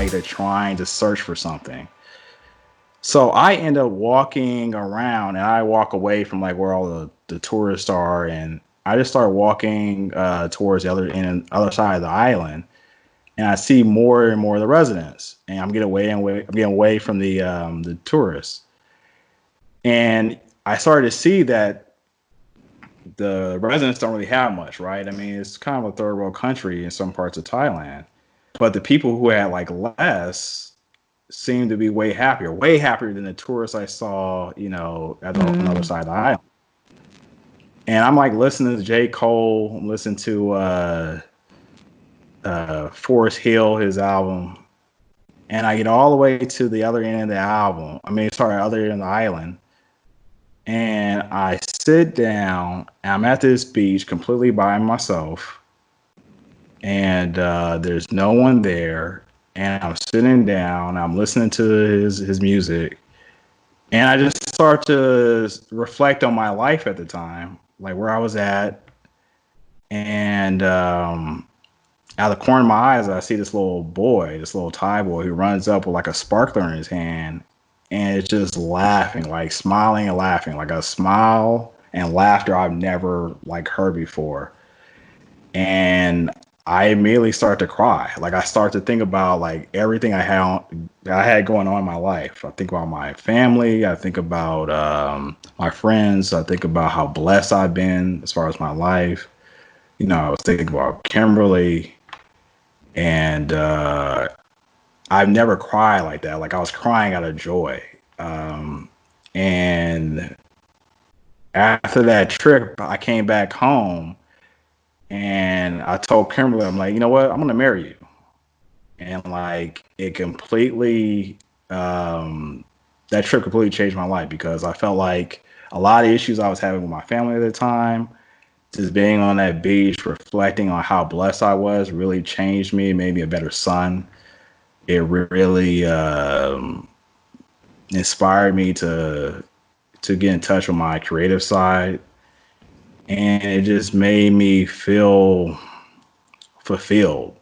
like they're trying to search for something. So I end up walking around and I walk away from like where all the tourists are, and I just start walking towards the other side of the island, and I see more and more of the residents, and I'm getting away from the tourists, and I started to see that the residents don't really have much, right? I mean, it's kind of a third world country in some parts of Thailand, but the people who had like less seemed to be way happier than the tourists I saw, on the other side of the island. And I'm like listening to J. Cole, listen to Forest Hill, his album, and I get all the way to the other end of the album. I mean, sorry, other end of the island, and I sit down. And I'm at this beach completely by myself, and there's no one there. And I'm sitting down. I'm listening to his music, and I just start to reflect on my life at the time, like where I was at, and out of the corner of my eyes, I see this little boy, this little Thai boy, who runs up with like a sparkler in his hand, and it's just laughing, like smiling and laughing, like a smile and laughter I've never like heard before. And I immediately start to cry. Like I start to think about like everything I had going on in my life. I think about my family. I think about my friends. I think about how blessed I've been as far as my life. I was thinking about Kimberly, and I've never cried like that. Like I was crying out of joy. And after that trip, I came back home and I told Kimberly, I'm like, you know what? I'm gonna marry you. And like it completely, that trip completely changed my life because I felt like a lot of issues I was having with my family at the time, just being on that beach, reflecting on how blessed I was, really changed me, made me a better son. It really inspired me to get in touch with my creative side, and it just made me feel fulfilled.